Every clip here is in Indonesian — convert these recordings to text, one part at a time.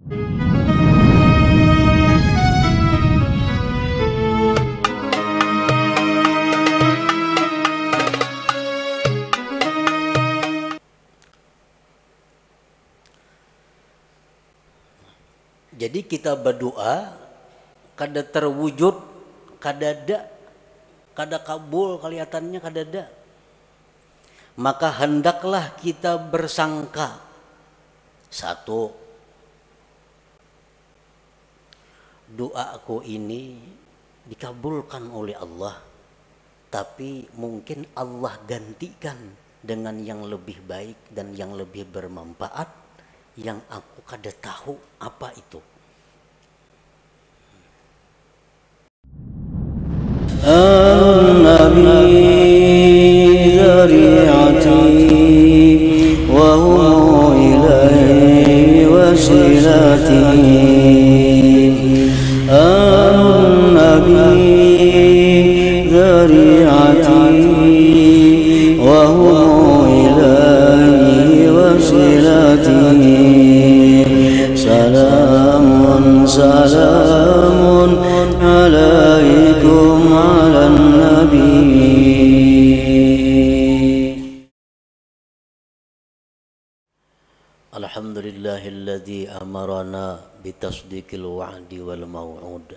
Jadi kita berdoa kada terwujud, kada kabul kelihatannya kadada. Maka hendaklah kita bersangka satu, doaku ini dikabulkan oleh Allah, tapi mungkin Allah gantikan dengan yang lebih baik dan yang lebih bermanfaat yang aku kada tahu apa itu. An-Nabi zari'ati wa hum ilaihi wasilati. An-Nabi zari'ati wa hum ilaihi wasilati. Salamun salamun alaikum ala nabi. Alhamdulillahilladzi amarana bitasdiqil wa'di wal maw'ud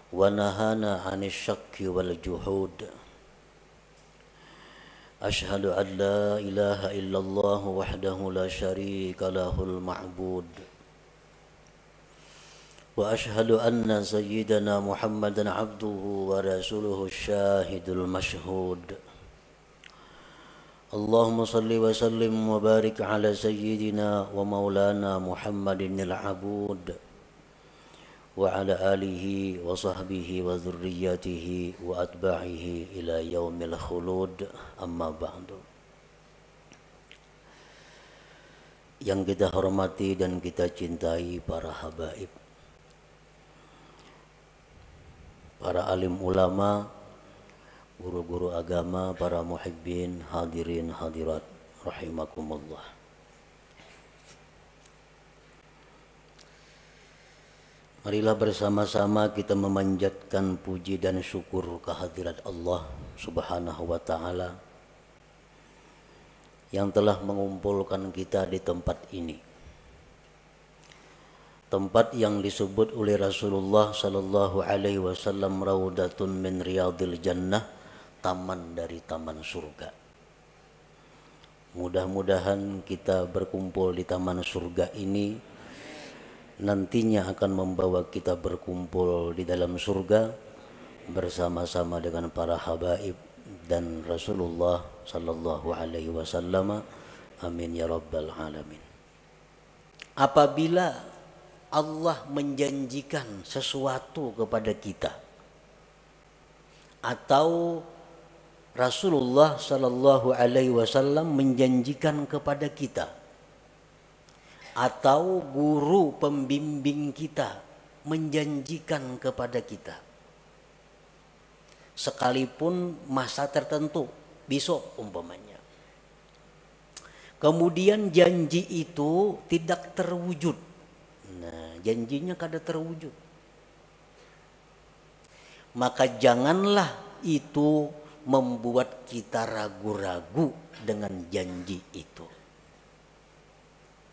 wa nahana 'anil syakki wal juhud. Ashhadu an la ilaha illallah wahdahu la syarika lahul ma'bud wa ashhadu anna sayyidana Muhammadan abduhu wa rasuluhu syahidul mashhud. Allahumma salli wa sallim wa barik ala sayyidina wa maulana Muhammadin al-abud wa ala alihi wa sahbihi wa dhurriyyatihi wa atba'ihi ila yaumil khulud, amma ba'du. Yang kita hormati dan kita cintai para habaib, para alim ulama, guru-guru agama, para muhibbin, hadirin hadirat rahimakumullah. Marilah bersama-sama kita memanjatkan puji dan syukur kehadirat Allah Subhanahu wa ta'ala yang telah mengumpulkan kita di tempat ini. Tempat yang disebut oleh Rasulullah sallallahu alaihi wasallam raudatun min riyadil jannah, taman dari taman surga. Mudah-mudahan kita berkumpul di taman surga ini nantinya akan membawa kita berkumpul di dalam surga bersama-sama dengan para habaib dan Rasulullah sallallahu alaihi wasallam. Amin ya rabbal alamin. Apabila Allah menjanjikan sesuatu kepada kita atau Rasulullah sallallahu alaihi wasallam menjanjikan kepada kita atau guru pembimbing kita menjanjikan kepada kita, sekalipun masa tertentu, besok umpamanya, kemudian janji itu tidak terwujud, nah janjinya kada terwujud, maka janganlah itu membuat kita ragu-ragu dengan janji itu.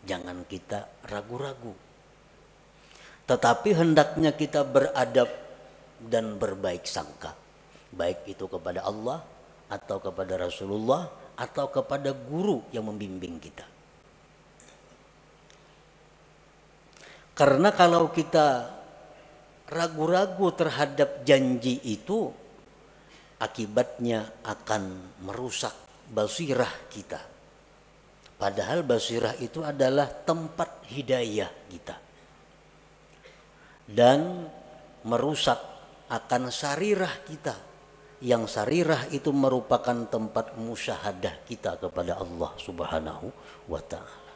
Jangan kita ragu-ragu, tetapi hendaknya kita beradab dan berbaik sangka, baik itu kepada Allah atau kepada Rasulullah atau kepada guru yang membimbing kita. Karena kalau kita ragu-ragu terhadap janji itu, akibatnya akan merusak basirah kita. Padahal basirah itu adalah tempat hidayah kita. Dan merusak akan sarirah kita. Yang sarirah itu merupakan tempat musyahadah kita kepada Allah Subhanahu wa ta'ala.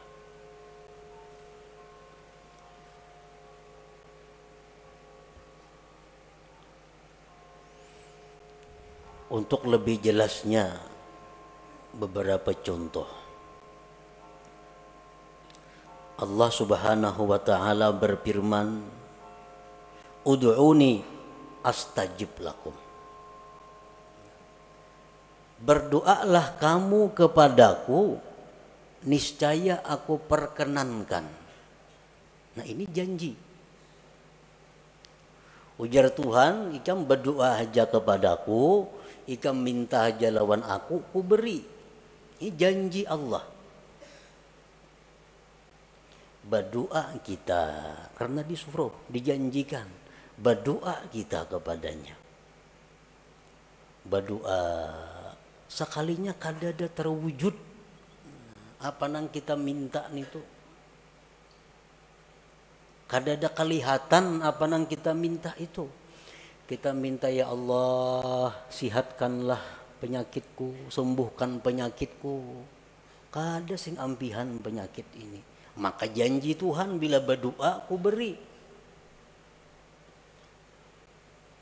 Untuk lebih jelasnya beberapa contoh. Allah Subhanahu wa taala berfirman, "Ud'uni astajib lakum." Berdoalah kamu kepadaku, niscaya aku perkenankan. Nah, ini janji. Ujar Tuhan, ikam berdoa aja kepadaku, ikam minta aja lawan aku, ku beri. Ini janji Allah. Berdoa kita, karena disuruh, dijanjikan. Berdoa kita kepadanya. Berdoa sekalinya kadada terwujud apa nang kita minta itu. Kadada kelihatan apa nang kita minta itu. Kita minta, ya Allah, sihatkanlah penyakitku, sembuhkan penyakitku. Kada sing ampihan penyakit ini. Maka janji Tuhan bila berdoa ku beri.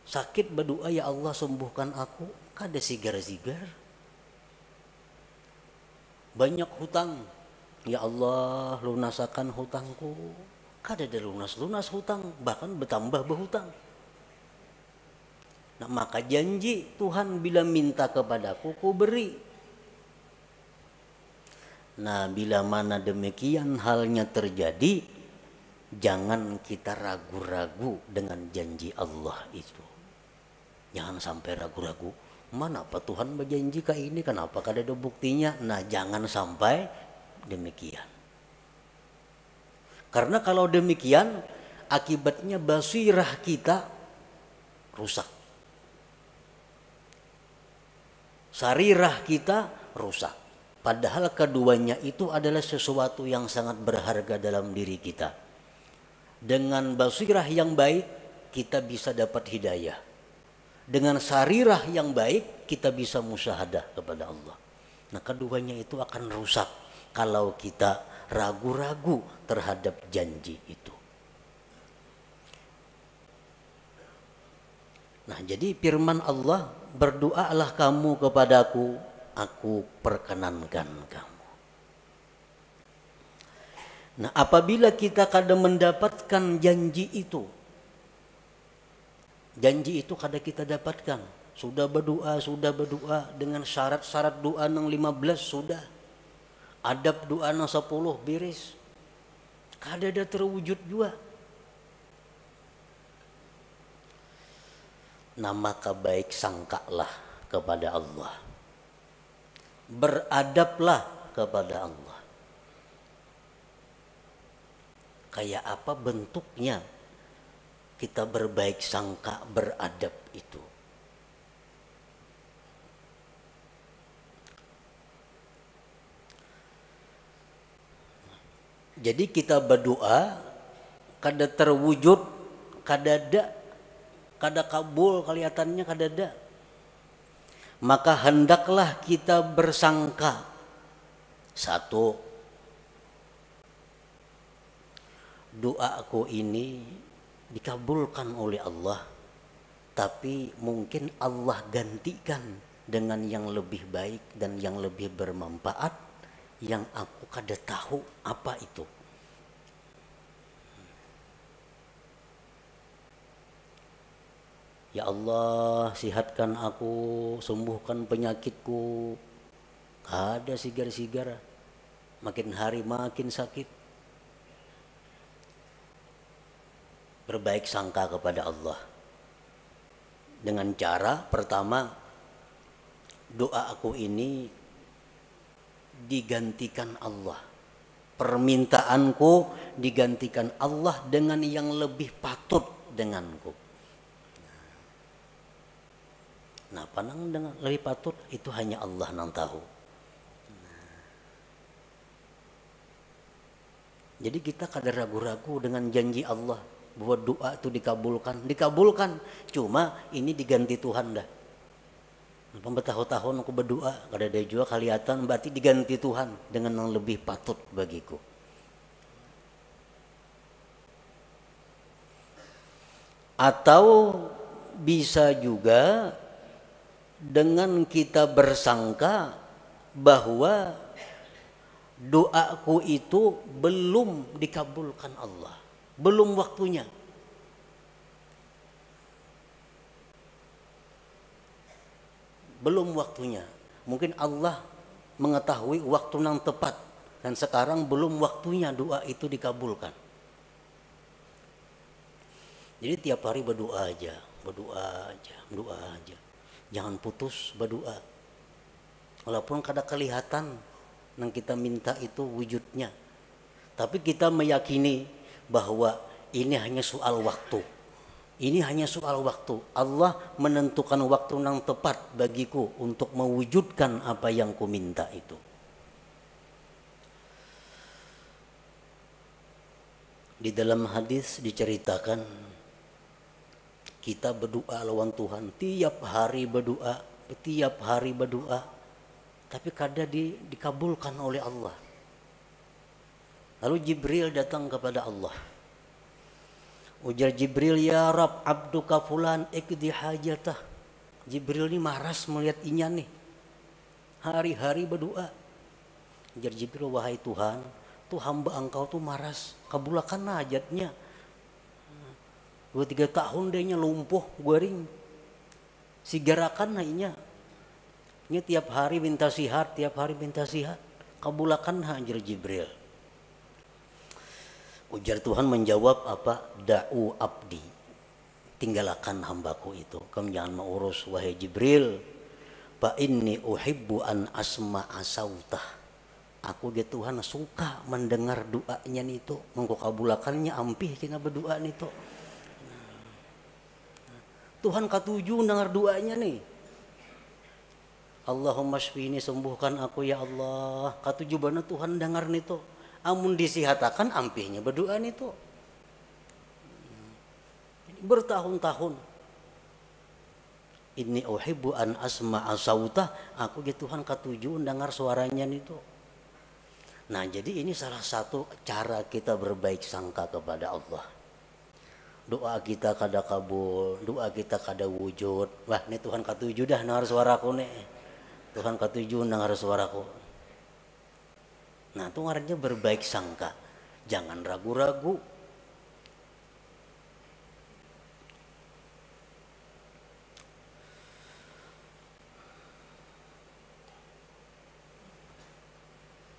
Sakit berdoa, ya Allah sembuhkan aku, kada sigar-sigar. Banyak hutang, ya Allah lunasakan hutangku, kada ada lunas hutang, bahkan bertambah berhutang. Nah, maka janji Tuhan bila minta kepadaku ku beri. Nah, bila mana demikian halnya terjadi, jangan kita ragu-ragu dengan janji Allah itu. Jangan sampai ragu-ragu, mana apa Tuhan berjanji kayak ini, kenapa kada ada buktinya. Nah, jangan sampai demikian. Karena kalau demikian, akibatnya basirah kita rusak. Sarirah kita rusak. Padahal keduanya itu adalah sesuatu yang sangat berharga dalam diri kita. Dengan basirah yang baik, kita bisa dapat hidayah. Dengan sarirah yang baik, kita bisa musyahadah kepada Allah. Nah, keduanya itu akan rusak kalau kita ragu-ragu terhadap janji itu. Nah, jadi firman Allah, berdoalah kamu kepadaku, aku perkenankan kamu. Nah, apabila kita kadang mendapatkan janji itu kada kita dapatkan. Sudah berdoa dengan syarat-syarat doa nang 15 sudah. Adab doa nang 10 beres. Kada ada terwujud juga. Nah, maka baik sangkalah kepada Allah. Beradablah kepada Allah. Kayak apa bentuknya kita berbaik sangka, beradab itu? Jadi kita berdoa kada terwujud, kada kabul kelihatannya, kada ada. Maka hendaklah kita bersangka, satu, doaku ini dikabulkan oleh Allah, tapi mungkin Allah gantikan dengan yang lebih baik dan yang lebih bermanfaat yang aku kada tahu apa itu. Ya Allah, sihatkan aku, sembuhkan penyakitku. Ada sigar-sigar, makin hari makin sakit. Berbaik sangka kepada Allah dengan cara pertama, doa aku ini digantikan Allah, permintaanku digantikan Allah dengan yang lebih patut denganku. Nah, panang dengan lebih patut itu hanya Allah yang tahu. Jadi kita kada ragu-ragu dengan janji Allah bahwa doa itu dikabulkan. Cuma ini diganti Tuhan dah. Bertahun-tahun aku berdoa, kada ada juga kelihatan, berarti diganti Tuhan dengan yang lebih patut bagiku. Atau bisa juga dengan kita bersangka bahwa doaku itu belum dikabulkan Allah, belum waktunya. Belum waktunya. Mungkin Allah mengetahui waktu yang tepat dan sekarang belum waktunya doa itu dikabulkan. Jadi tiap hari berdoa aja, berdoa aja, berdoa aja. Jangan putus berdoa. Walaupun kadang kelihatan yang kita minta itu wujudnya, tapi kita meyakini bahwa ini hanya soal waktu. Ini hanya soal waktu. Allah menentukan waktu yang tepat bagiku untuk mewujudkan apa yang ku minta itu. Di dalam hadis diceritakan kita berdoa lawan Tuhan, tiap hari berdoa, tapi kadang dikabulkan oleh Allah. Lalu Jibril datang kepada Allah. Ujar Jibril, ya Rab, abduka fulan ikdi hajatah. Jibril ini maras melihat inya nih, hari-hari berdoa. Ujar Jibril, wahai Tuhan, tuh hamba engkau tuh maras, kabulkan hajatnya. 2-3 tahun dia lumpuh, guring, sigarakan inya. Ini tiap hari minta sihat, kabulkan ujar Jibril. Ujar Tuhan menjawab apa? Da'u abdi, tinggalkan hambaku itu. Kamu jangan mengurus wahai Jibril. Fa inni uhibbu an asma'a sautah. Aku dia Tuhan suka mendengar doanya itu. Mengkabulakannya ampih kena berdoa itu. Tuhan katuju dengar doanya nih. Allahumma shfini, sembuhkan aku ya Allah. Katuju bana Tuhan dengar itu. Amun disihatakan ampihnya berdoa itu. Bertahun-tahun. Inni uhibbu an asma'a sautah. Aku ya Tuhan katuju dengar suaranya itu. Nah, jadi ini salah satu cara kita berbaik sangka kepada Allah. Doa kita kada kabul, doa kita kada wujud. Wah, ini Tuhan katuju dah dengar suaraku nih. Tuhan katuju dengar suaraku. Nah, itu artinya berbaik sangka. Jangan ragu-ragu.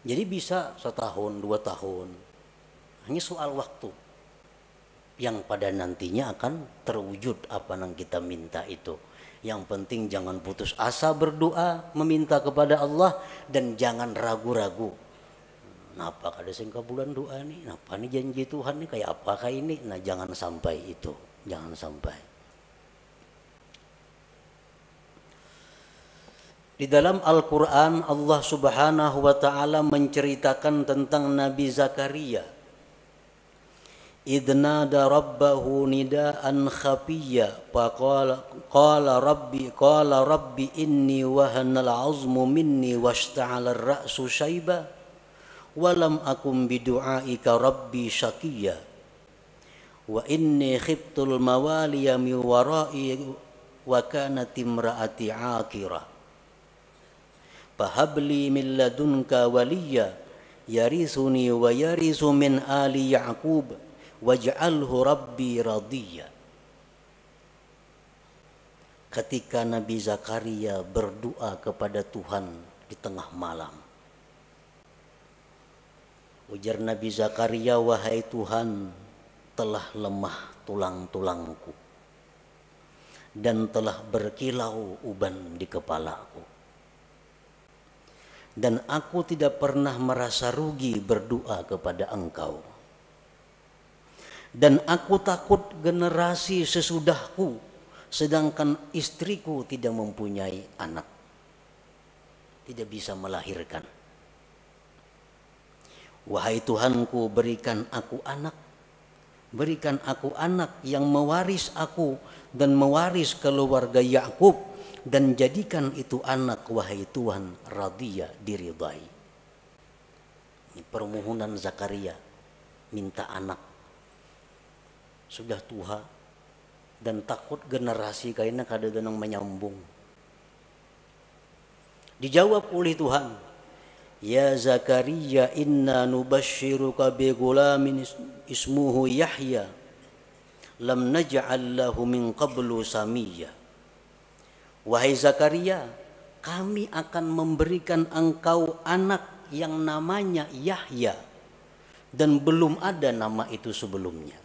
Jadi bisa 1 tahun, 2 tahun. Hanya soal waktu. Yang pada nantinya akan terwujud apa yang kita minta itu. Yang penting jangan putus asa berdoa, meminta kepada Allah, dan jangan ragu-ragu. Napa kada sing kabulan doa nih? Napa nih janji Tuhan nih kayak apakah ini? Nah, jangan sampai itu, jangan sampai. Di dalam Al-Quran Allah Subhanahu wa Ta'ala menceritakan tentang Nabi Zakaria. Idnada rabbahu nidaan khafiyya qala rabbi inni wahanal azmu minni washta'ala ar-ra'su shayba walam akum bidu'aika rabbi syaqiyya wa inni khiftul mawaliya min wara'i wa kanat imra'ati 'aqira fahabli min ladunka waliyya yarisuni wa yarisu min ali ya'qub waj'alhu rabbi radiyya. Ketika Nabi Zakaria berdoa kepada Tuhan di tengah malam, ujar Nabi Zakaria, wahai Tuhan, telah lemah tulang-tulangku dan telah berkilau uban di kepalaku. Dan aku tidak pernah merasa rugi berdoa kepada Engkau. Dan aku takut generasi sesudahku, sedangkan istriku tidak mempunyai anak, tidak bisa melahirkan. Wahai Tuhanku, berikan aku anak yang mewaris aku dan mewaris keluarga Yakub, dan jadikan itu anak, wahai Tuhan, radiyah, diridai. Ini permohonan Zakaria, minta anak. Sudah tua dan takut generasi kayaknya kada denang menyambung. Dijawab oleh Tuhan, Ya Zakaria inna nubashiruka bi gulamin ismuhu Yahya lam naj'al lahu min qablu samiyya. Wahai Zakaria, kami akan memberikan engkau anak yang namanya Yahya dan belum ada nama itu sebelumnya.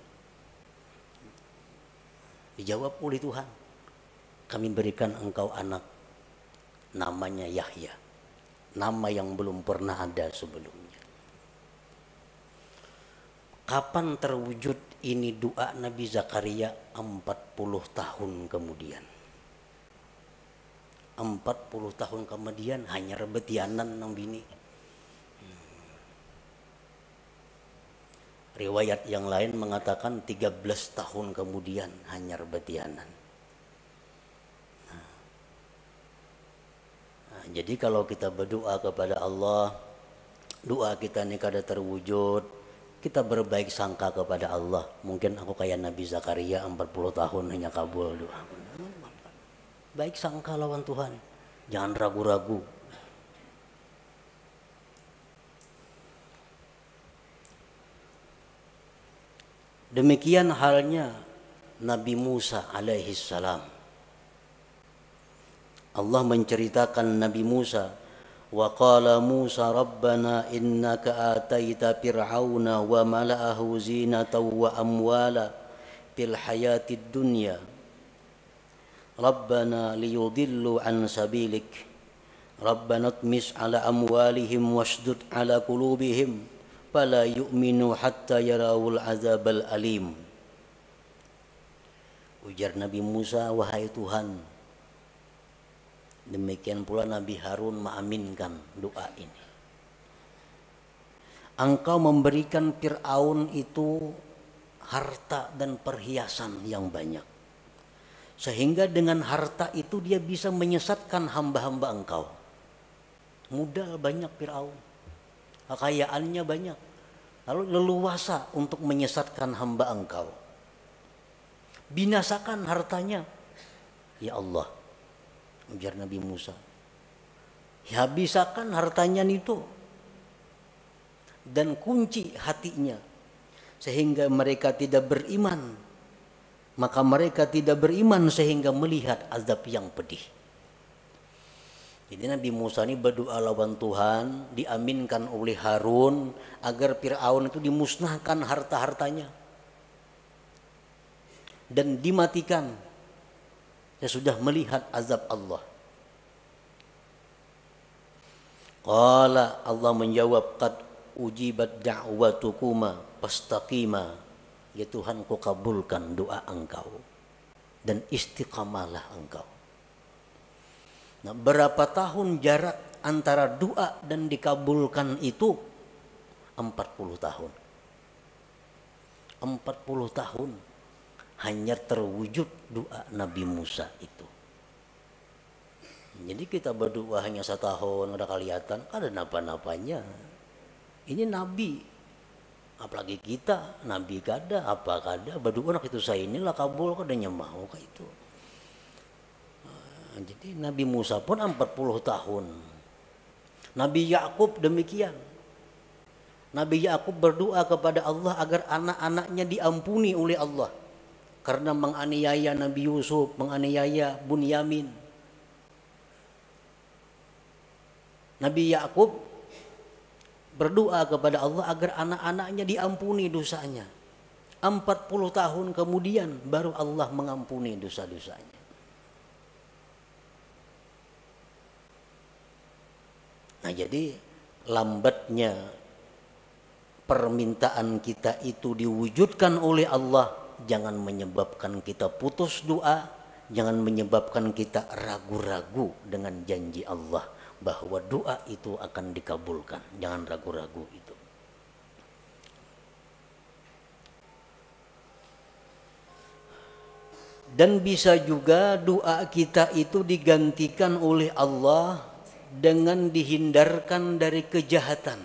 Dijawab oleh Tuhan, kami berikan engkau anak namanya Yahya, nama yang belum pernah ada sebelumnya. Kapan terwujud ini doa Nabi Zakaria? 40 tahun kemudian. 40 tahun kemudian hanya rebetianan nang bini. Riwayat yang lain mengatakan 13 tahun kemudian hanya rebetianan. Nah, jadi kalau kita berdoa kepada Allah, doa kita ini kada terwujud, kita berbaik sangka kepada Allah. Mungkin aku kayak Nabi Zakaria 40 tahun hanya kabul doa. Baik sangka lawan Tuhan, jangan ragu-ragu. Demikian halnya Nabi Musa alaihi salam. Allah menceritakan Nabi Musa, wa qala Musa rabbana innaka ataita fir'auna wa mala'ahu zinatan wa amwala fil hayatid dunya rabbana liyudillu an sabilik rabbana tmis ala amwalihim washdud ala qulubihim fala yu'minu hatta yarawul azabal alim. Ujar Nabi Musa, wahai Tuhan. Demikian pula Nabi Harun mengaminkan doa ini. Engkau memberikan Fir'aun itu harta dan perhiasan yang banyak, sehingga dengan harta itu dia bisa menyesatkan hamba-hamba engkau. Modal banyak Fir'aun, kekayaannya banyak, lalu leluasa untuk menyesatkan hamba engkau. Binasakan hartanya, ya Allah, ujar Nabi Musa. Ya, bisakan hartanya itu dan kunci hatinya sehingga mereka tidak beriman. Maka mereka tidak beriman sehingga melihat azab yang pedih. Jadi Nabi Musa ini berdoa lawan Tuhan, diaminkan oleh Harun agar Fir'aun itu dimusnahkan harta-hartanya dan dimatikan. Saya sudah melihat azab Allah. Qala, Allah menjawab, qad ujibat da'watukuma fastaqima. Ya Tuhan, ku kabulkan doa engkau dan istiqamalah engkau. Nah, berapa tahun jarak antara doa dan dikabulkan itu? 40 tahun. 40 tahun hanya terwujud doa Nabi Musa itu. Jadi kita berdoa hanya 1 tahun, udah kelihatan, ada napa-napanya. Ini Nabi, apalagi kita, Nabi kada, apa kada, berdoa nak itu saya inilah kabul, kadanya mau kayak itu. Jadi Nabi Musa pun 40 tahun. Nabi Yakub demikian. Nabi Yakub berdoa kepada Allah agar anak-anaknya diampuni oleh Allah karena menganiaya Nabi Yusuf, menganiaya Bunyamin. Nabi Yakub berdoa kepada Allah agar anak-anaknya diampuni dosanya. 40 tahun kemudian baru Allah mengampuni dosa-dosanya. Nah, jadi lambatnya permintaan kita itu diwujudkan oleh Allah jangan menyebabkan kita putus doa, jangan menyebabkan kita ragu-ragu dengan janji Allah bahwa doa itu akan dikabulkan. Jangan ragu-ragu itu. Dan bisa juga doa kita itu digantikan oleh Allah dengan dihindarkan dari kejahatan.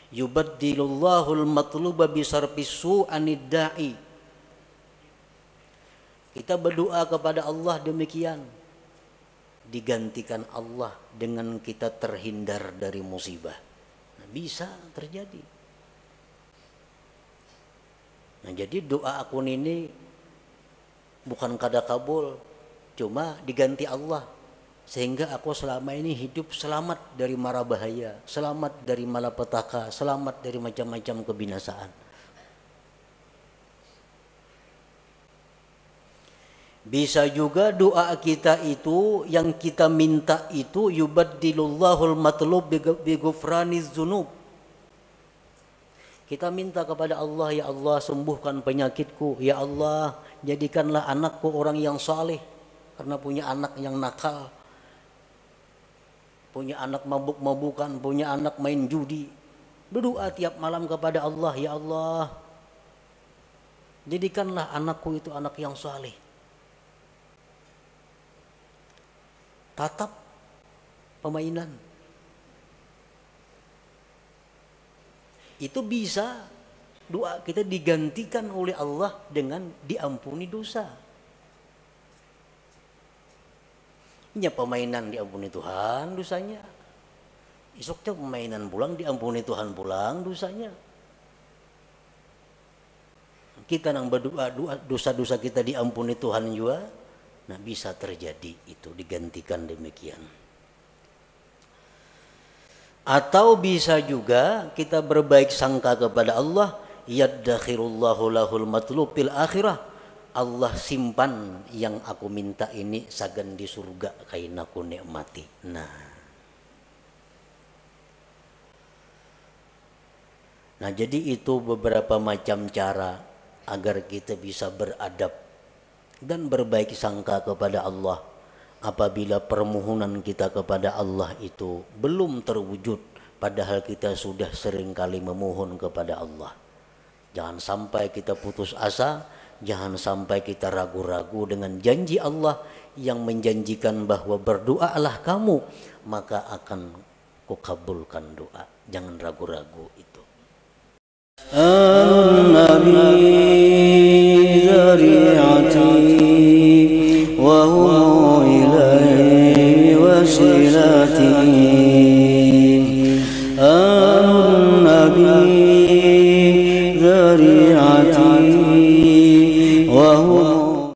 Yubaddilullahul matluba bisarfis su'anid da'i. Kita berdoa kepada Allah demikian. digantikan Allah dengan kita terhindar dari musibah. Nah, bisa terjadi. Nah, jadi doa akun ini bukan kada kabul, cuma diganti Allah. Sehingga aku selama ini hidup selamat dari mara bahaya, selamat dari malapetaka, selamat dari macam-macam kebinasaan. Bisa juga doa kita itu, yang kita minta itu, yubaddilullahul matlub bi ghufraniz dzunub. Kita minta kepada Allah, ya Allah sembuhkan penyakitku, ya Allah jadikanlah anakku orang yang saleh, karena punya anak yang nakal, punya anak mabuk-mabukan, punya anak main judi. Berdoa tiap malam kepada Allah, ya Allah jadikanlah anakku itu anak yang saleh. Tatap pemainan. Itu bisa doa kita digantikan oleh Allah dengan diampuni dosa. Ya pemainan diampuni Tuhan dosanya. Esoknya pemainan pulang diampuni Tuhan pulang dosanya. Kita nang berdoa dosa-dosa kita diampuni Tuhan juga. Nah, bisa terjadi itu digantikan demikian. Atau bisa juga kita berbaik sangka kepada Allah, yaddakhirullahu lahul matlub fil akhirah. Allah simpan yang aku minta ini sagan di surga kain aku nikmati. Nah, jadi itu beberapa macam cara agar kita bisa beradab dan berbaik sangka kepada Allah apabila permohonan kita kepada Allah itu belum terwujud, padahal kita sudah sering kali memohon kepada Allah. Jangan sampai kita putus asa, jangan sampai kita ragu-ragu dengan janji Allah yang menjanjikan bahwa berdoalah kamu maka akan kukabulkan doa. Jangan ragu-ragu itu.